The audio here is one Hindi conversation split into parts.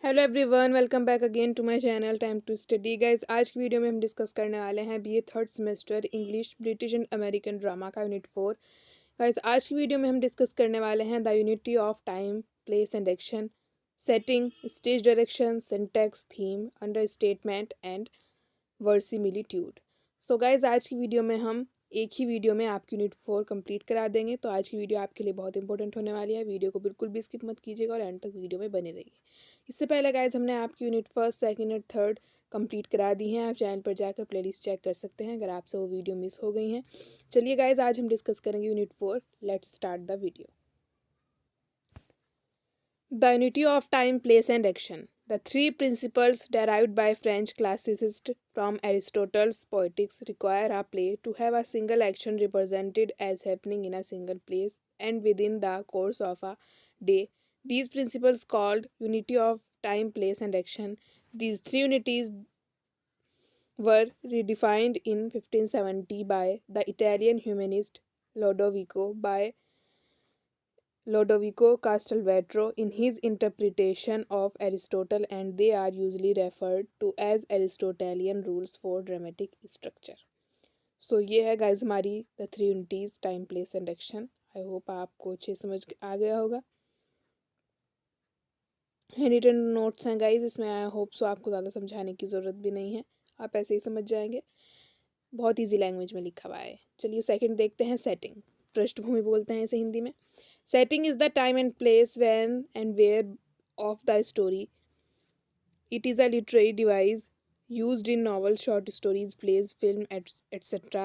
Hello everyone, welcome back again to my channel time to study guys. आज की वीडियो में हम डिस्कस करने वाले हैं BA third semester English British and American drama का यूनिट 4। गाइस आज की वीडियो में हम डिस्कस करने वाले हैं the unity of time, place and action, setting, stage direction, syntax, theme, understatement and verisimilitude. So guys आज की वीडियो में हम एक ही वीडियो में आपकी यूनिट 4 कंप्लीट करा देंगे। तो आज की वीडियो आपके लिए बहुत इंपॉर्टेंट होने वाली है। वीडियो को बिल्कुल भी स्किप मत कीजिएगा और एंड तक वीडियो में बने रहिए। इससे पहले गाइज हमने आपकी यूनिट फर्स्ट, सेकंड और थर्ड कंप्लीट करा दी हैं। आप चैनल पर जाकर प्लेलिस्ट चेक कर सकते हैं अगर आपसे वो वीडियो मिस हो गई हैं। चलिए गाइज आज हम डिस्कस करेंगे unit 4। Let's start the video. The unity of time, place, and action. The three principles derived by French classicists from Aristotle's Poetics require a play to have a single action represented as happening in a single place and within the course of a day. These principles, called unity of time, place, and action, these three unities were redefined in 1570 by the Italian humanist Lodovico Castelvetro in his interpretation of Aristotle, and they are usually referred to as Aristotelian rules for dramatic structure. So ये है गाइज हमारी the three unities time, place and action. I hope आपको अच्छे समझ आ गया होगा। हैंड रिटन नोट्स हैं गाइज इसमें। आई होप सो आपको ज़्यादा समझाने की ज़रूरत भी नहीं है, आप ऐसे ही समझ जाएंगे। बहुत ईजी लैंग्वेज में लिखा हुआ है। चलिए सेकंड देखते हैं, सेटिंग। पृष्ठभूमि बोलते हैं इसे हिंदी में। Setting is the time and place when and where of the story. It is a literary device used in novels, short stories, plays, film, etc.,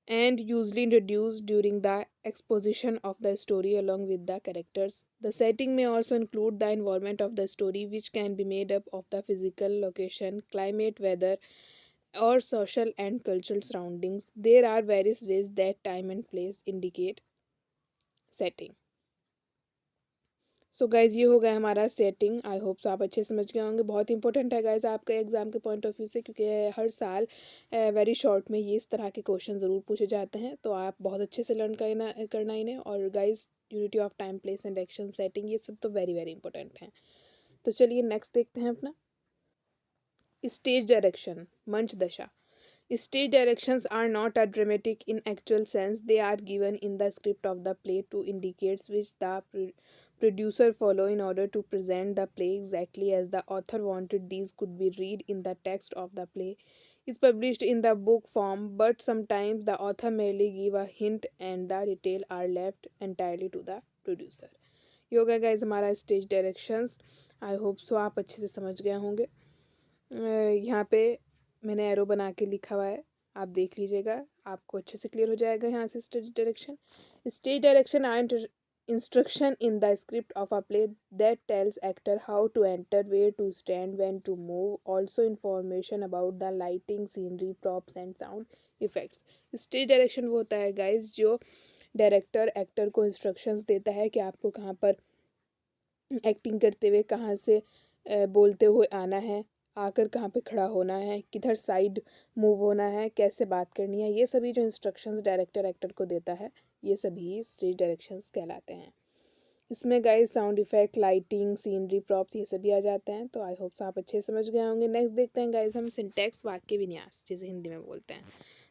and usually introduced during the exposition of the story along with the characters. The setting may also include the environment of the story, which can be made up of the physical location, climate, weather, or social and cultural surroundings. There are various ways that time and place indicate setting. So guys ये हो गया हमारा सेटिंग। आई होप सो आप अच्छे समझ गए होंगे। बहुत इंपॉर्टेंट है गाइज़ आपके एग्ज़ाम के पॉइंट ऑफ व्यू से, क्योंकि हर साल वेरी शॉर्ट में ये इस तरह के क्वेश्चन ज़रूर पूछे जाते हैं। तो आप बहुत अच्छे से लर्न करना इन्हें। और guys unity of time, place and action, setting, ये सब तो वेरी वेरी इंपॉर्टेंट हैं। तो चलिए नेक्स्ट देखते हैं अपना स्टेज डायरेक्शन, मंच दशा। Stage directions are not a dramatic in actual sense. They are given in the script of the play to indicate which the producer follow in order to present the play exactly as the author wanted. These could be read in the text of the play is published in the book form, but sometimes the author merely give a hint and the detail are left entirely to the producer. ये हो गया गाइज हमारा स्टेज डायरेक्शंस। आई होप सो आप अच्छे से समझ गए होंगे। यहाँ पे मैंने एरो बना के लिखा हुआ है, आप देख लीजिएगा, आपको अच्छे से क्लियर हो जाएगा यहाँ से। Stage direction are instruction in the script of a play that tells actor how to enter, where to stand, when to move. Also information about the lighting, scenery, props and sound effects. Stage direction वो होता है गाइज जो डायरेक्टर एक्टर को इंस्ट्रक्शंस देता है कि आपको कहाँ पर एक्टिंग करते हुए, कहाँ से बोलते हुए आना है, आकर कहाँ पे खड़ा होना है, किधर साइड मूव होना है, कैसे बात करनी है। ये सभी जो इंस्ट्रक्शंस डायरेक्टर एक्टर को देता है, ये सभी स्टेज डायरेक्शंस कहलाते हैं। इसमें guys sound effect, lighting, scenery, props, ये सभी आ जाते हैं। तो आई होप आप अच्छे समझ गए होंगे। नेक्स्ट देखते हैं गाइस हम सिंटैक्स, वाक्य विन्यास, जिसे हिंदी में बोलते हैं।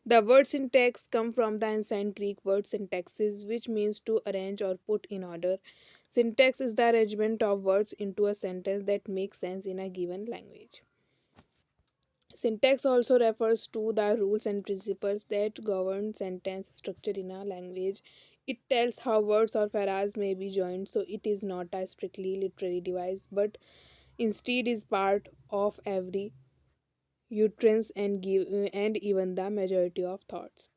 The word syntax come from the ancient Greek word syntaxis, which means to arrange or put in order. Syntax is the arrangement of words into a sentence that makes sense in a given language. Syntax also refers to the rules and principles that govern sentence structure in a language. It tells how words or phrases may be joined, so it is not a strictly literary device, but instead is part of every utterance and even the majority of thoughts.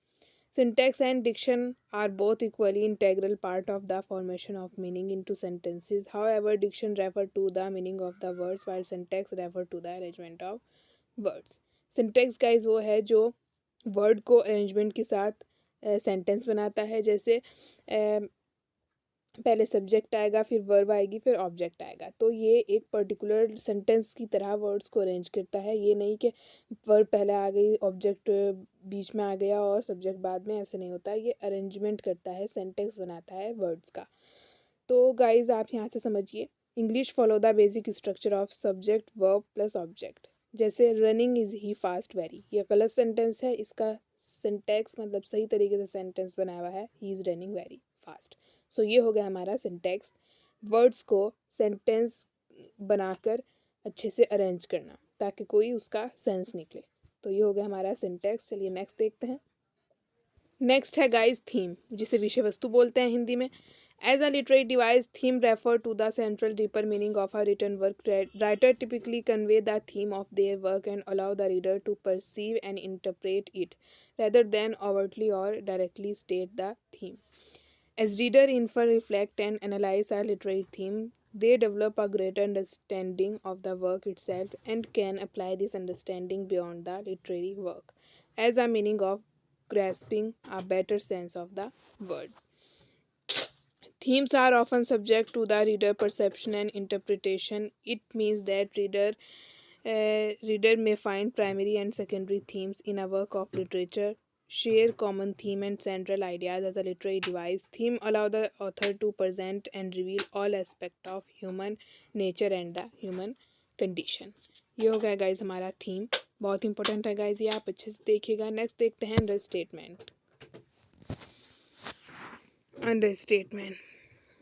Syntax and diction are both equally integral part of the formation of meaning into sentences. However, diction refers to the meaning of the words while syntax refers to the arrangement of words. Syntax guys वो है जो वर्ड को अरेंजमेंट के साथ सेंटेंस बनाता है। जैसे पहले सब्जेक्ट आएगा, फिर वर्ब आएगी, फिर ऑब्जेक्ट आएगा। तो ये एक पर्टिकुलर सेंटेंस की तरह वर्ड्स को अरेंज करता है। ये नहीं कि वर्ब पहले आ गई, ऑब्जेक्ट बीच में आ गया और सब्जेक्ट बाद में, ऐसे नहीं होता। ये अरेंजमेंट करता है, सेंटेंस बनाता है वर्ड्स का। तो गाइज आप यहाँ से समझिए English follow the basic structure of subject verb plus object. जैसे running is he fast very, ये गलत सेंटेंस है, इसका सिंटैक्स मतलब सही तरीके से सेंटेंस बनाया हुआ है, he is running very fast. So ये हो गया हमारा सिंटैक्स। वर्ड्स को सेंटेंस बनाकर अच्छे से अरेंज करना ताकि कोई उसका सेंस निकले। तो ये हो गया हमारा सिंटैक्स। चलिए नेक्स्ट देखते हैं। नेक्स्ट है गाइस थीम, जिसे विषय वस्तु बोलते हैं हिंदी में। As a literary device, theme refer to the central deeper meaning of a written work. Writer typically convey the theme of their work and allow the reader to perceive and interpret it rather than overtly or directly state the theme. As reader infer, reflect, and analyze a literary theme, they develop a greater understanding of the work itself and can apply this understanding beyond the literary work as a meaning of grasping a better sense of the word. Themes are often subject to the reader perception and interpretation. It means that reader may find primary and secondary themes in a work of literature, share common theme and central ideas as a literary device. Theme allow the author to present and reveal all aspects of human nature and the human condition. ये हो गया गाइज हमारा थीम, बहुत इंपॉर्टेंट है गाइज, ये आप अच्छे से देखिएगा। नेक्स्ट देखते हैं अंडर स्टेटमेंट। अंडर स्टेटमेंट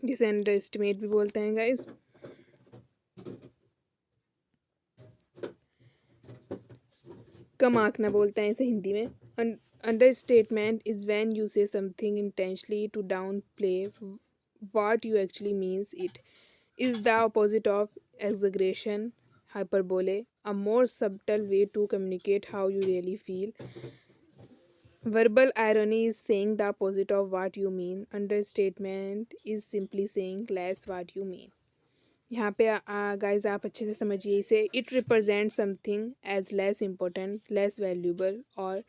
जिसे अंडर एस्टिमेट भी बोलते हैं गाइज। कम आंकना बोलते हैं इसे हिंदी में। Understatement is when you say something intentionally to downplay what you actually means it is the opposite of exaggeration, hyperbole, a more subtle way to communicate how you really feel. Verbal irony is saying the opposite of what you mean. Understatement is simply saying less what you mean. यहाँ पे गाइज आप अच्छे से समझिए इसे। It represent something as less important, less valuable और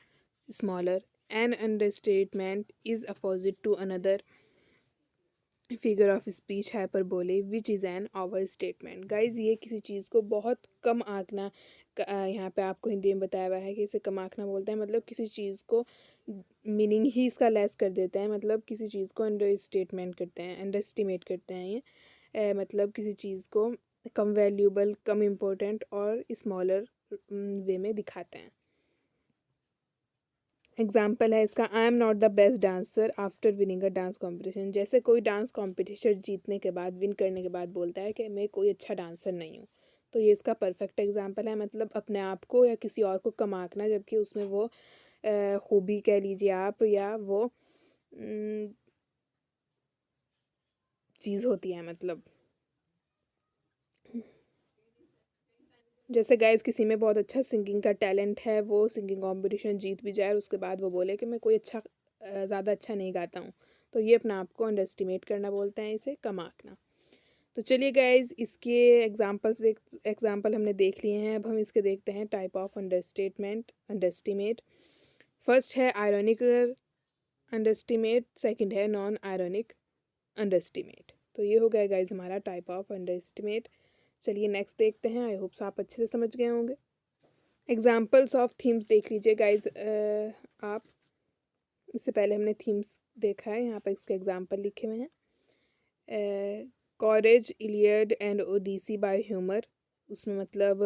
smaller. An understatement is opposite to another figure of speech, hyperbole, which is an overstatement. Guys ये किसी चीज़ को बहुत कम आंकना, यहाँ पे आपको हिंदी में बताया हुआ है कि इसे कम आंकना बोलते हैं, मतलब किसी चीज़ को मीनिंग ही इसका लेस कर देते हैं, मतलब किसी चीज़ को अंडर स्टेटमेंट करते हैं, अंडर एस्टिमेट करते हैं ये। मतलब किसी चीज़ को कम वैल्यूबल, कम इम्पोर्टेंट और स्मॉलर वे में दिखाते हैं। एग्जाम्पल है इसका, I am not the best dancer after winning a dance competition. जैसे कोई डांस कॉम्पिटिशन जीतने के बाद, विन करने के बाद बोलता है कि मैं कोई अच्छा डांसर नहीं हूँ, तो ये इसका परफेक्ट एग्जाम्पल है। मतलब अपने आप को या किसी और को कम आंकना, जबकि उसमें वो खूबी कह लीजिए आप, या वो चीज़ होती है। मतलब जैसे गाइस किसी में बहुत अच्छा सिंगिंग का टैलेंट है, वो सिंगिंग कंपटीशन जीत भी जाए और उसके बाद वो बोले कि मैं कोई अच्छा ज़्यादा अच्छा नहीं गाता हूँ, तो ये अपने आप को अंडर एस्टिमेट करना बोलते हैं, इसे कम आंकना। तो चलिए गाइस इसके एग्जाम्पल हमने देख लिए हैं, अब हम इसके देखते हैं type of under estimate. First है आयरनिक अंडर एस्टिमेट, सेकेंड है नॉन आयरनिक अंडर एस्टिमेट। तो ये हो गया गाइज हमारा टाइप ऑफ अंडर एस्टिमेट। चलिए नेक्स्ट देखते हैं, आई होप्स आप अच्छे से समझ गए होंगे। एग्जाम्पल्स ऑफ थीम्स देख लीजिए गाइज आप। इससे पहले हमने थीम्स देखा है, यहाँ पर इसके एग्जाम्पल लिखे हुए हैं। Courage, Iliad and Odyssey by humour, उसमें मतलब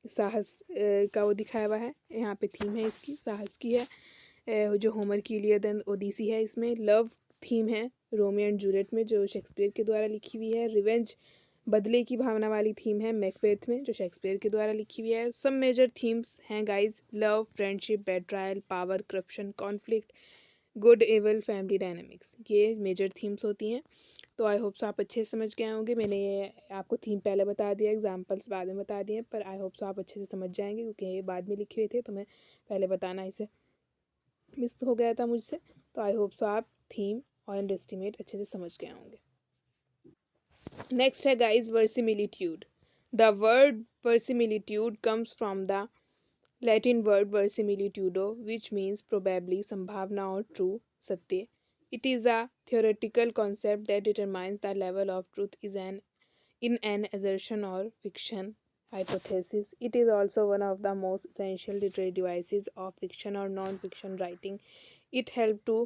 साहस का वो दिखाया हुआ है, यहाँ पे थीम है इसकी साहस की है। जो होमर की इलियड एंड ओडिसी है, इसमें लव थीम है रोमियो एंड जूलियट में, जो शेक्सपियर के द्वारा लिखी हुई है। रिवेंज, बदले की भावना वाली थीम है मैकबेथ में, जो शेक्सपियर के द्वारा लिखी हुई है। सब मेजर थीम्स हैं guys, love, friendship, betrayal, power, corruption, conflict, good evil, family dynamics, ये मेजर थीम्स होती हैं। तो आई होप्स आप अच्छे से समझ गए होंगे। मैंने ये आपको थीम पहले बता दिया, एग्जाम्पल्स बाद में बता दिए, पर आई होप्स आप अच्छे से समझ जाएंगे क्योंकि ये बाद में लिखे हुए थे, तो मैं पहले बताना इसे मिस हो गया था मुझसे। तो आई होप सो आप थीम और अंडर एस्टिमेट अच्छे से समझ गए होंगे। नेक्स्ट है guys verisimilitude. The word verisimilitude comes from the Latin word verisimilitudo which means probably, संभावना और ट्रू, सत्य। It is a theoretical concept that determines the level of truth is in an assertion or fiction hypothesis. It is also one of the most essential literary devices of fiction or non-fiction writing. It helps to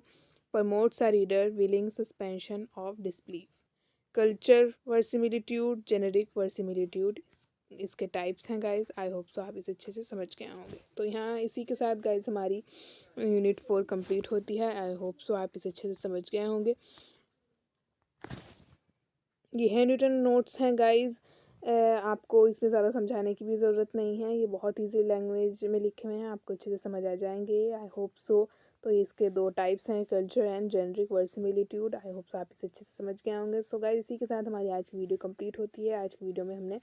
promote a reader willing suspension of disbelief. Culture verisimilitude, generic verisimilitude, इसके टाइप्स हैं गाइज। आई होप सो आप इसे अच्छे से समझ गए होंगे। तो यहाँ इसी के साथ गाइज हमारी यूनिट 4 कंप्लीट होती है। आई होप सो आप इसे अच्छे से समझ गए होंगे। ये हैंड रिटन नोट्स हैं गाइज, आपको इसमें ज़्यादा समझाने की भी ज़रूरत नहीं है। ये बहुत ईजी लैंग्वेज में लिखे हुए हैं, आपको अच्छे से समझ आ जाएंगे। I hope so. तो इसके 2 टाइप्स हैं, culture and generic verisimilitude. I hope so आप इसे अच्छे से समझ गए होंगे। सो गाइज इसी के साथ हमारी आज की वीडियो कंप्लीट होती है। आज की वीडियो में हमने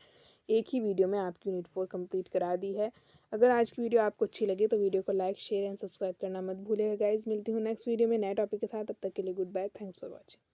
एक ही वीडियो में आपकी यूनिट 4 कंप्लीट करा दी है। अगर आज की वीडियो आपको अच्छी लगे तो वीडियो को लाइक, शेयर एंड सब्सक्राइब करना मत भूलिएगा गाइज। मिलती हूँ नेक्स्ट वीडियो में नए टॉपिक के साथ। तब तक के लिए goodbye, thanks for watching.